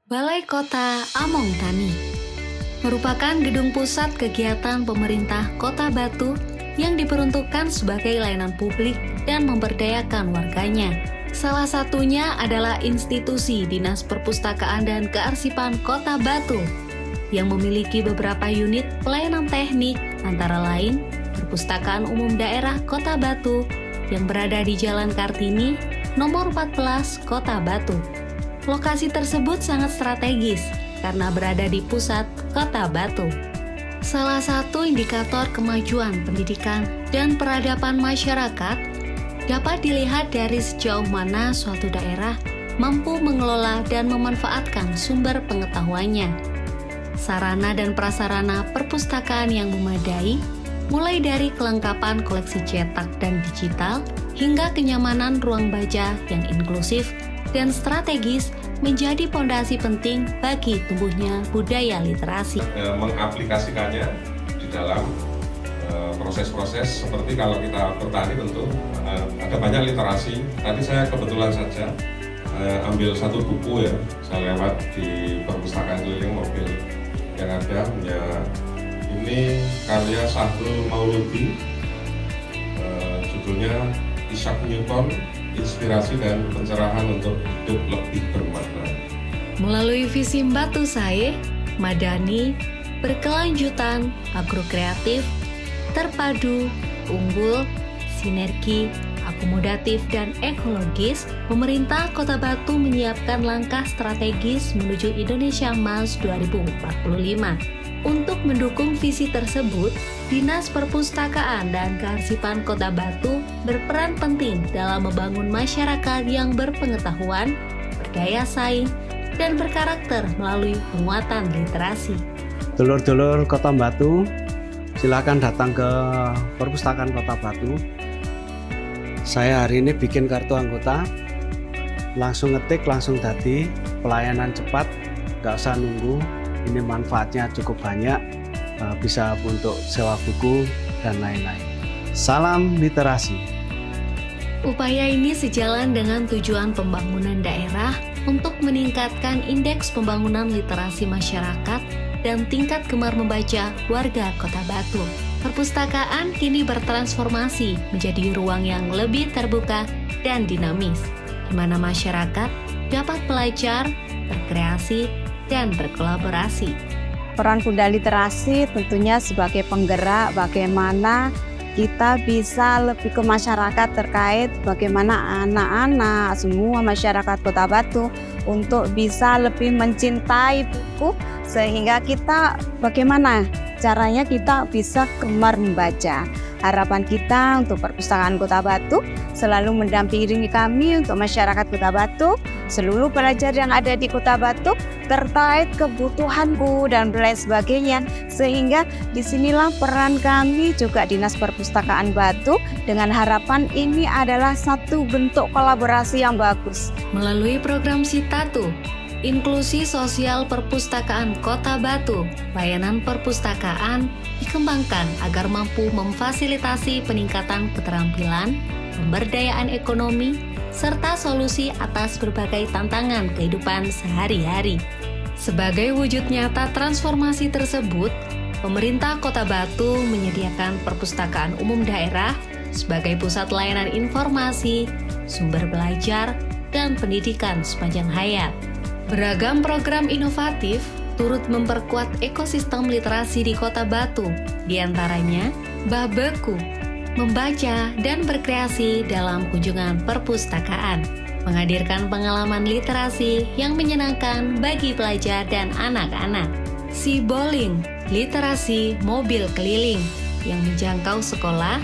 Balai Kota Among Tani merupakan gedung pusat kegiatan pemerintah Kota Batu yang diperuntukkan sebagai layanan publik dan memberdayakan warganya. Salah satunya adalah institusi Dinas Perpustakaan dan Kearsipan Kota Batu yang memiliki beberapa unit pelayanan teknik, antara lain Perpustakaan Umum Daerah Kota Batu yang berada di Jalan Kartini, nomor 14, Kota Batu. Lokasi tersebut sangat strategis karena berada di pusat Kota Batu. Salah satu indikator kemajuan pendidikan dan peradaban masyarakat dapat dilihat dari sejauh mana suatu daerah mampu mengelola dan memanfaatkan sumber pengetahuannya. Sarana dan prasarana perpustakaan yang memadai, mulai dari kelengkapan koleksi cetak dan digital, hingga kenyamanan ruang baca yang inklusif dan strategis menjadi pondasi penting bagi tumbuhnya budaya literasi. Mengaplikasikannya di dalam proses-proses seperti kalau kita bertani tentu ada banyak literasi. Tadi saya kebetulan saja ambil satu buku ya, saya lewat di perpustakaan keliling mobil yang ada punya ini karya Sahrul Mauludi, judulnya Isaac Newton, Inspirasi dan Pencerahan untuk Hidup Lebih Bermakna. Melalui visi Batu Sae, madani, berkelanjutan, agrokreatif, terpadu, unggul, sinergi, akomodatif, dan ekologis, pemerintah Kota Batu menyiapkan langkah strategis menuju Indonesia Emas 2045. Untuk mendukung visi tersebut, Dinas Perpustakaan dan Kearsipan Kota Batu berperan penting dalam membangun masyarakat yang berpengetahuan, berdaya saing, dan berkarakter melalui penguatan literasi. Dulur-dulur Kota Batu, silakan datang ke Perpustakaan Kota Batu. Saya hari ini bikin kartu anggota, langsung ngetik, langsung dadi, pelayanan cepat, nggak usah nunggu. Ini manfaatnya cukup banyak, bisa untuk sewa buku dan lain-lain. Salam literasi. Upaya ini sejalan dengan tujuan pembangunan daerah untuk meningkatkan indeks pembangunan literasi masyarakat dan tingkat gemar membaca warga Kota Batu. Perpustakaan kini bertransformasi menjadi ruang yang lebih terbuka dan dinamis, di mana masyarakat dapat belajar, berkreasi, dan berkolaborasi. Peran Bunda Literasi tentunya sebagai penggerak bagaimana kita bisa lebih ke masyarakat terkait bagaimana anak-anak semua masyarakat Kota Batu untuk bisa lebih mencintai buku, sehingga kita bagaimana caranya kita bisa gemar membaca. Harapan kita untuk Perpustakaan Kota Batu selalu mendampingi kami untuk masyarakat Kota Batu, seluruh pelajar yang ada di Kota Batu terkait kebutuhanku dan lain sebagainya, sehingga disinilah peran kami juga Dinas Perpustakaan Batu dengan harapan ini adalah satu bentuk kolaborasi yang bagus. Melalui program Sitatu, Inklusi Sosial Perpustakaan Kota Batu, layanan perpustakaan dikembangkan agar mampu memfasilitasi peningkatan keterampilan, pemberdayaan ekonomi, serta solusi atas berbagai tantangan kehidupan sehari-hari. Sebagai wujud nyata transformasi tersebut, pemerintah Kota Batu menyediakan perpustakaan umum daerah sebagai pusat layanan informasi, sumber belajar, dan pendidikan sepanjang hayat. Beragam program inovatif turut memperkuat ekosistem literasi di Kota Batu, diantaranya Babeku, membaca dan berkreasi dalam kunjungan perpustakaan, menghadirkan pengalaman literasi yang menyenangkan bagi pelajar dan anak-anak. Si Bowling, literasi mobil keliling yang menjangkau sekolah,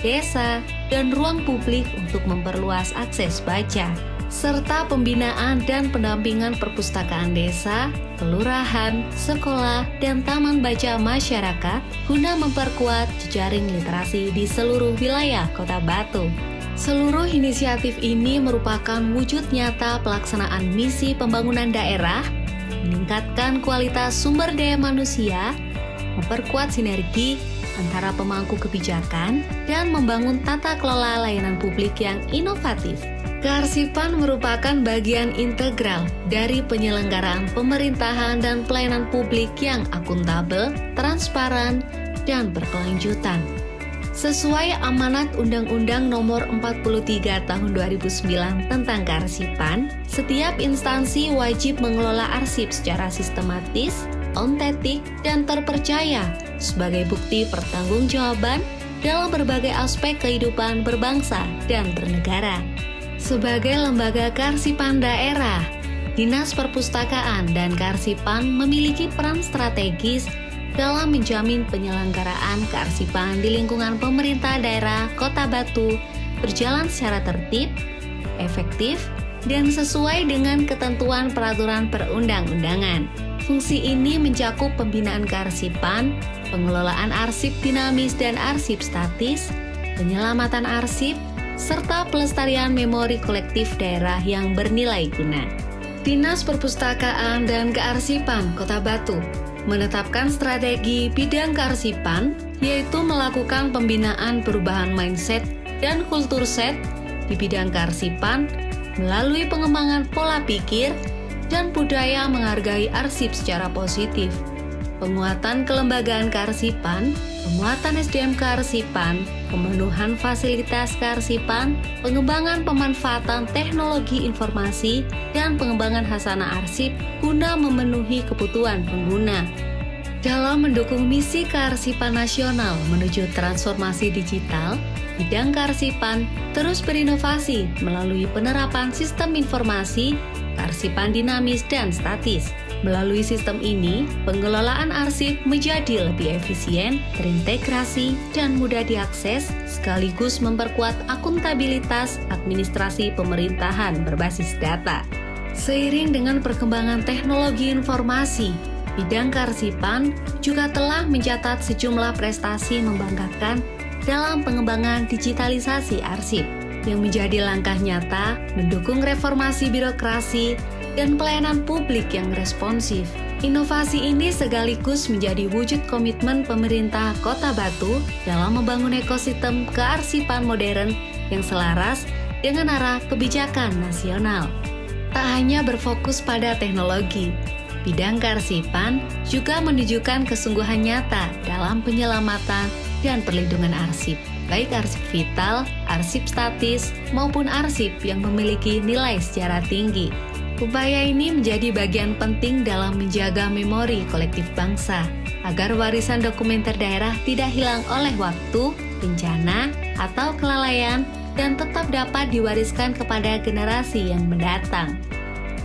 desa, dan ruang publik untuk memperluas akses baca, serta pembinaan dan pendampingan perpustakaan desa, kelurahan, sekolah, dan taman baca masyarakat guna memperkuat jejaring literasi di seluruh wilayah Kota Batu. Seluruh inisiatif ini merupakan wujud nyata pelaksanaan misi pembangunan daerah, meningkatkan kualitas sumber daya manusia, memperkuat sinergi antara pemangku kebijakan, dan membangun tata kelola layanan publik yang inovatif. Kearsipan merupakan bagian integral dari penyelenggaraan pemerintahan dan pelayanan publik yang akuntabel, transparan, dan berkelanjutan. Sesuai amanat Undang-Undang Nomor 43 Tahun 2009 tentang Kearsipan, setiap instansi wajib mengelola arsip secara sistematis, ontetik, dan terpercaya sebagai bukti pertanggungjawaban dalam berbagai aspek kehidupan berbangsa dan bernegara. Sebagai lembaga kearsipan daerah, Dinas Perpustakaan dan Kearsipan memiliki peran strategis dalam menjamin penyelenggaraan kearsipan di lingkungan pemerintah daerah Kota Batu berjalan secara tertib, efektif, dan sesuai dengan ketentuan peraturan perundang-undangan. Fungsi ini mencakup pembinaan kearsipan, pengelolaan arsip dinamis dan arsip statis, penyelamatan arsip, serta pelestarian memori kolektif daerah yang bernilai guna. Dinas Perpustakaan dan Kearsipan Kota Batu menetapkan strategi bidang kearsipan, yaitu melakukan pembinaan perubahan mindset dan kultur set di bidang kearsipan melalui pengembangan pola pikir dan budaya menghargai arsip secara positif, penguatan kelembagaan kearsipan, penguatan SDM kearsipan, pemenuhan fasilitas kearsipan, pengembangan pemanfaatan teknologi informasi, dan pengembangan khasanah arsip guna memenuhi kebutuhan pengguna. Dalam mendukung misi kearsipan nasional menuju transformasi digital, bidang kearsipan terus berinovasi melalui penerapan sistem informasi, kearsipan dinamis dan statis. Melalui sistem ini, pengelolaan arsip menjadi lebih efisien, terintegrasi, dan mudah diakses, sekaligus memperkuat akuntabilitas administrasi pemerintahan berbasis data. Seiring dengan perkembangan teknologi informasi, bidang kearsipan juga telah mencatat sejumlah prestasi membanggakan dalam pengembangan digitalisasi arsip, yang menjadi langkah nyata mendukung reformasi birokrasi dan pelayanan publik yang responsif. Inovasi ini sekaligus menjadi wujud komitmen pemerintah Kota Batu dalam membangun ekosistem kearsipan modern yang selaras dengan arah kebijakan nasional. Tak hanya berfokus pada teknologi, bidang kearsipan juga menunjukkan kesungguhan nyata dalam penyelamatan dan perlindungan arsip, baik arsip vital, arsip statis, maupun arsip yang memiliki nilai sejarah tinggi. Upaya ini menjadi bagian penting dalam menjaga memori kolektif bangsa, agar warisan dokumenter daerah tidak hilang oleh waktu, bencana, atau kelalaian, dan tetap dapat diwariskan kepada generasi yang mendatang.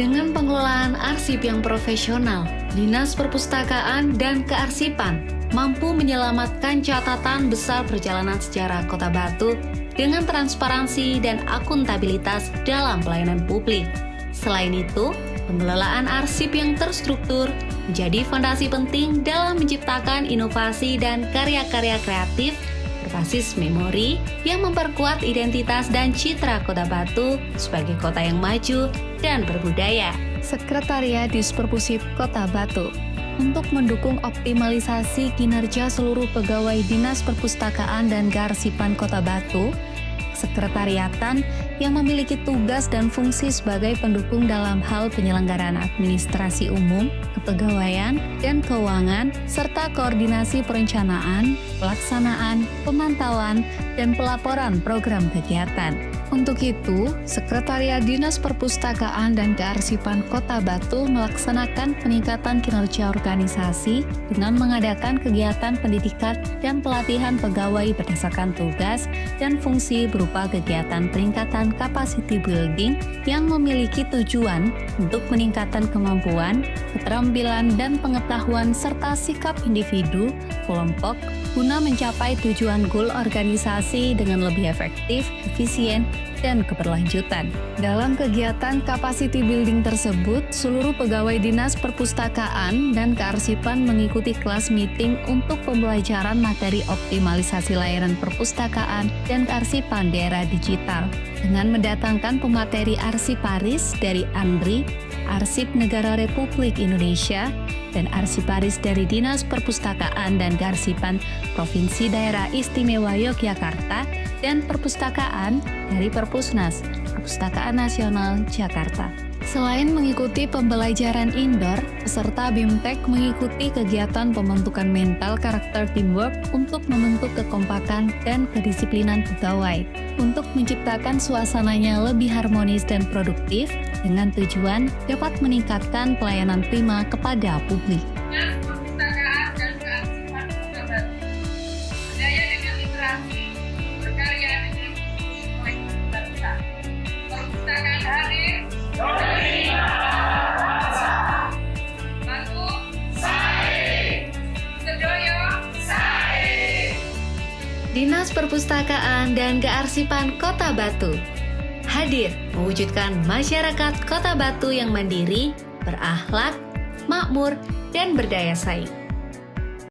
Dengan pengelolaan arsip yang profesional, Dinas Perpustakaan dan Kearsipan mampu menyelamatkan catatan besar perjalanan sejarah Kota Batu dengan transparansi dan akuntabilitas dalam pelayanan publik. Selain itu, pengelolaan arsip yang terstruktur menjadi fondasi penting dalam menciptakan inovasi dan karya-karya kreatif berbasis memori yang memperkuat identitas dan citra Kota Batu sebagai kota yang maju dan berbudaya. Sekretariat Disperpusip Kota Batu untuk mendukung optimalisasi kinerja seluruh pegawai Dinas Perpustakaan dan Kearsipan Kota Batu, Sekretariatan yang memiliki tugas dan fungsi sebagai pendukung dalam hal penyelenggaraan administrasi umum, kepegawaian, dan keuangan, serta koordinasi perencanaan, pelaksanaan, pemantauan, dan pelaporan program kegiatan. Untuk itu, Sekretariat Dinas Perpustakaan dan Kearsipan Kota Batu melaksanakan peningkatan kinerja organisasi dengan mengadakan kegiatan pendidikan dan pelatihan pegawai berdasarkan tugas dan fungsi berupa kegiatan peningkatan capacity building yang memiliki tujuan untuk meningkatkan kemampuan, keterampilan, dan pengetahuan serta sikap individu, kelompok, guna mencapai tujuan goal organisasi dengan lebih efektif, efisien, dan keberlanjutan. Dalam kegiatan capacity building tersebut, seluruh pegawai Dinas Perpustakaan dan Kearsipan mengikuti kelas meeting untuk pembelajaran materi optimalisasi layanan perpustakaan dan kearsipan di era digital dengan mendatangkan pemateri arsiparis dari ANRI, Arsip Negara Republik Indonesia, dan arsiparis dari Dinas Perpustakaan dan Kearsipan Provinsi Daerah Istimewa Yogyakarta, dan perpustakaan dari Perpusnas Perpustakaan Nasional Jakarta. Selain mengikuti pembelajaran indoor, peserta BIMTEK mengikuti kegiatan pembentukan mental karakter teamwork untuk membentuk kekompakan dan kedisiplinan pegawai, untuk menciptakan suasananya lebih harmonis dan produktif dengan tujuan dapat meningkatkan pelayanan prima kepada publik. Perpustakaan dan kearsipan Kota Batu. Berdaya dengan literasi, berkarya dengan kolektif bangsa. Perpustakaan hadir. Batu. Sedoyo. Dinas Perpustakaan dan Kearsipan Kota Batu hadir mewujudkan masyarakat Kota Batu yang mandiri, berakhlak, makmur, dan berdaya saing.